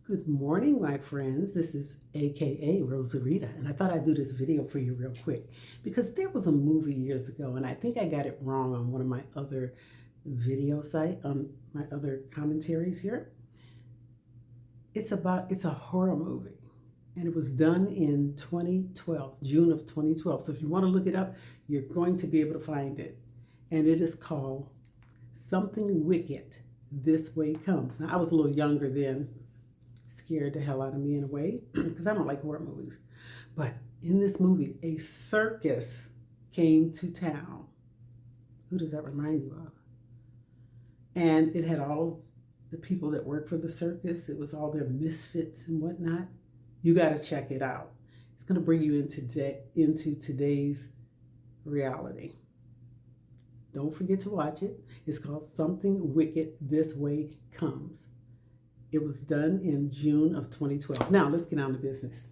Good morning, my friends. This is AKA Rosarita, and I thought I'd do this video for you real quick because there was a movie years ago, and I think I got it wrong on one of my other video site, my other commentaries here. It's a horror movie, and it was done in 2012, June of 2012. So if you want to look it up, you're going to be able to find it, and it is called Something Wicked This Way Comes. Now, I was a little younger then. Scared the hell out of me in a way because I don't like horror movies. But in this movie, a circus came to town. Who does that remind you of? And it had all the people that work for the circus. It was all their misfits and whatnot. You got to check it out. It's going to bring you into today's reality. Don't forget to watch it. It's called Something Wicked This Way Comes. It was done in June of 2012. Now, let's get down to business.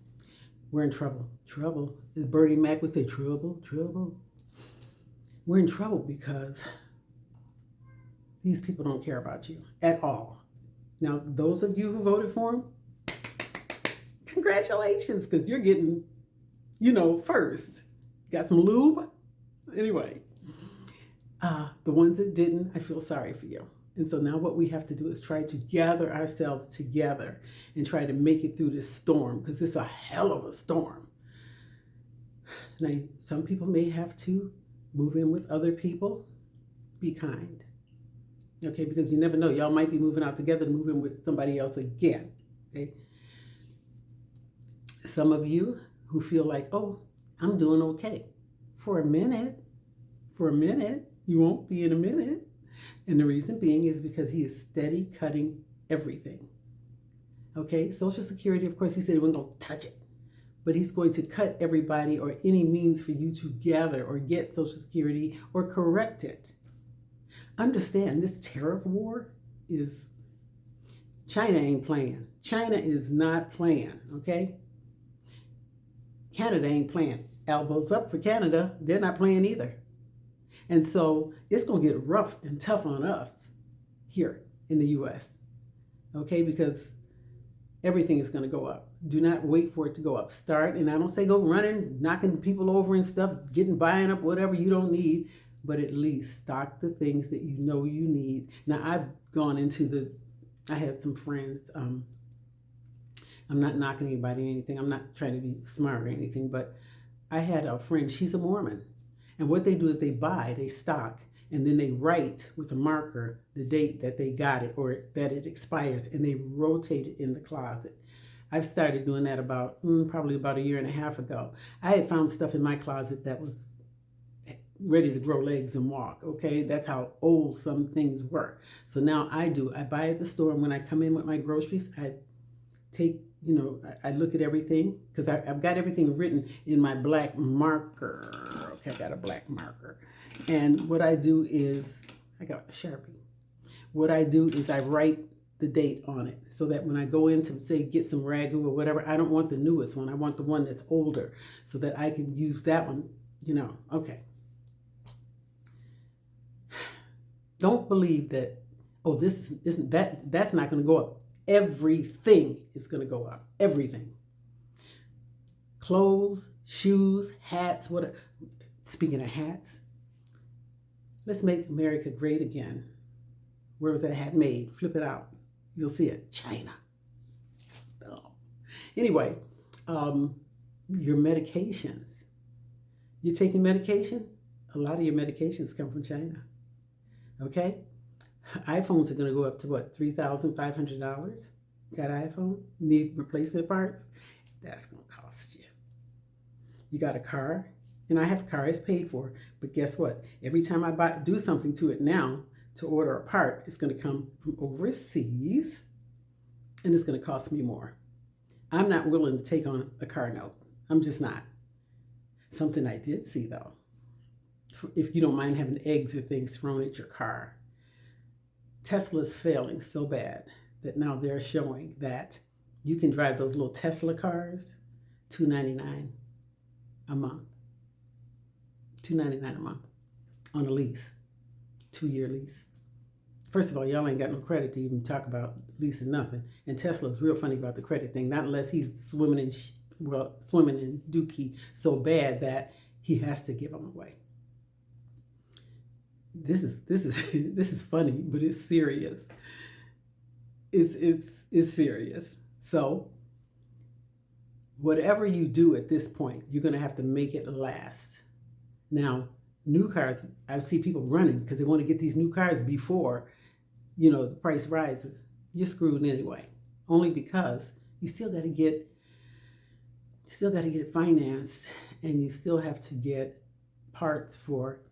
We're in trouble. Trouble. As Bernie Mac would say, trouble, trouble. We're in trouble because these people don't care about you at all. Now, those of you who voted for them, congratulations, because you're getting, first. Got some lube? Anyway, the ones that didn't, I feel sorry for you. And so now what we have to do is try to gather ourselves together and try to make it through this storm, because it's a hell of a storm. Now, some people may have to move in with other people. Be kind. Okay, because you never know. Y'all might be moving out together to move in with somebody else again. Okay. Some of you who feel like, oh, I'm doing okay. For a minute, you won't be in a minute. And the reason being is because he is steady cutting everything. Okay, Social Security, of course, he said he wasn't going to touch it. But he's going to cut everybody or any means for you to gather or get Social Security or correct it. Understand, this tariff war is, China ain't playing. China is not playing, okay? Canada ain't playing. Elbows up for Canada. They're not playing either. And so it's going to get rough and tough on us here in the U.S., okay? Because everything is going to go up. Do not wait for it to go up. Start, and I don't say go running, knocking people over and stuff, buying up whatever you don't need, but at least stock the things that you know you need. Now, I've gone into I had some friends, I'm not knocking anybody or anything. I'm not trying to be smart or anything, but I had a friend, she's a Mormon. And what they do is they stock, and then they write with a marker the date that they got it or that it expires, and they rotate it in the closet. I've started doing that probably about a year and a half ago. I had found stuff in my closet that was ready to grow legs and walk, okay? That's how old some things were. So now I buy at the store, and when I come in with my groceries, I take, I look at everything because I've got everything written in my black marker. Okay, I got a black marker. And what I do is, I got a Sharpie. What I do is I write the date on it so that when I go in to, say, get some Ragu or whatever, I don't want the newest one. I want the one that's older so that I can use that one, okay. Don't believe that, oh, that's not going to go up. Everything is going to go up. Everything. Clothes, shoes, hats, whatever. Speaking of hats, let's make America great again. Where was that hat made? Flip it out. You'll see it. China. Oh. Anyway, your medications. You taking medication? A lot of your medications come from China. Okay? iPhones are going to go up to what, $3,500? Got an iPhone? Need replacement parts? That's going to cost you. You got a car? And I have a car, it's paid for. But guess what? Every time I do something to it now to order a part, it's going to come from overseas and it's going to cost me more. I'm not willing to take on a car note. I'm just not. Something I did see though, if you don't mind having eggs or things thrown at your car. Tesla's failing so bad that now they're showing that you can drive those little Tesla cars, $299 a month. $299 a month on a lease, 2-year lease. First of all, y'all ain't got no credit to even talk about leasing nothing. And Tesla's real funny about the credit thing. Not unless he's swimming in dookie so bad that he has to give them away. This is this is funny, but it's serious. It's serious. So whatever you do at this point, you're going to have to make it last. Now, new cars, I see people running because they want to get these new cars before, the price rises. You're screwed anyway. Only because you still got to get it financed, and you still have to get parts for,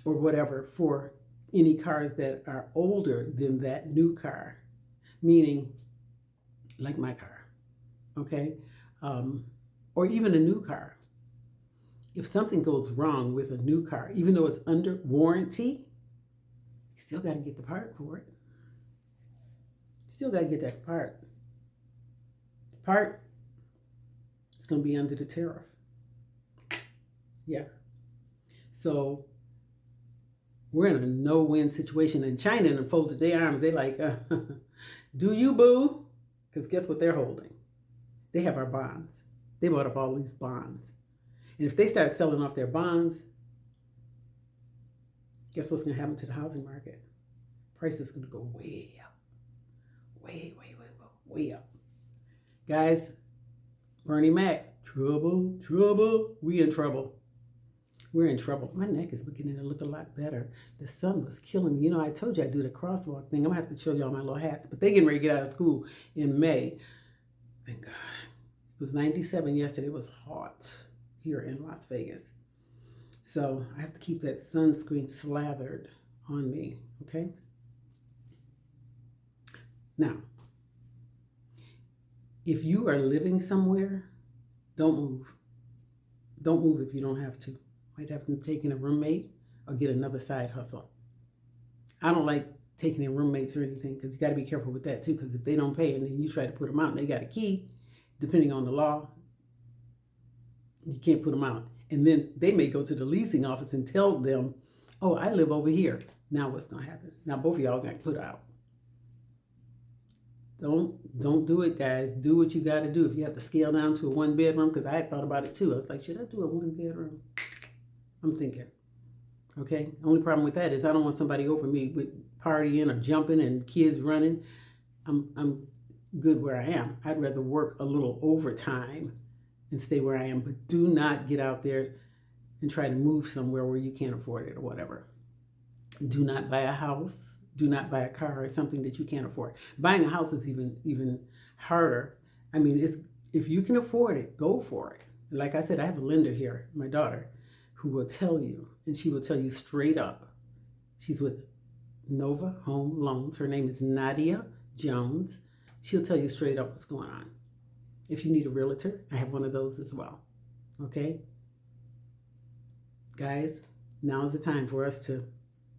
or whatever, for any cars that are older than that new car. Meaning, like my car, okay? Or even a new car. If something goes wrong with a new car, even though it's under warranty, you still got to get the part for it. Still got to get that part. The part is going to be under the tariff. Yeah. So we're in a no-win situation. And China and folded their arms. They like, do you, boo? Because guess what they're holding? They have our bonds. They bought up all these bonds. And if they start selling off their bonds, guess what's going to happen to the housing market? Price is going to go way up. Way up. Guys, Bernie Mac, trouble. We in trouble. We're in trouble. My neck is beginning to look a lot better. The sun was killing me. I told you I'd do the crosswalk thing. I'm going to have to show y'all my little hats. But they getting ready to get out of school in May. Thank God. It was 97 yesterday. It was hot here in Las Vegas. So I have to keep that sunscreen slathered on me, okay? Now, if you are living somewhere, don't move. Don't move if you don't have to. Might have to take in a roommate or get another side hustle. I don't like taking in roommates or anything because you got to be careful with that too, because if they don't pay and then you try to put them out and they got a key, depending on the law, you can't put them out. And then they may go to the leasing office and tell them, oh, I live over here. Now what's going to happen? Now both of y'all got put out. Don't do it, guys. Do what you got to do. If you have to scale down to a 1-bedroom, because I had thought about it too. I was like, should I do a 1-bedroom? I'm thinking. Okay. Only problem with that is I don't want somebody over me with partying or jumping and kids running. I'm good where I am. I'd rather work a little overtime and stay where I am, but do not get out there and try to move somewhere where you can't afford it or whatever. Do not buy a house. Do not buy a car or something that you can't afford. Buying a house is even harder. I mean, if you can afford it, go for it. Like I said, I have a lender here, my daughter, who will tell you, and she will tell you straight up. She's with Nova Home Loans. Her name is Nadia Jones. She'll tell you straight up what's going on. If you need a realtor, I have one of those as well. Okay? Guys, now is the time for us to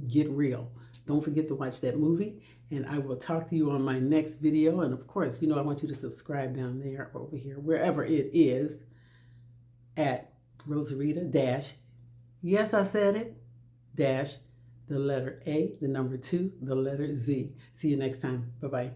get real. Don't forget to watch that movie, and I will talk to you on my next video. And of course, I want you to subscribe down there, over here, wherever it is, at Rosarita dash, yes, I said it, dash, the letter A, the number 2, the letter Z. See you next time. Bye-bye.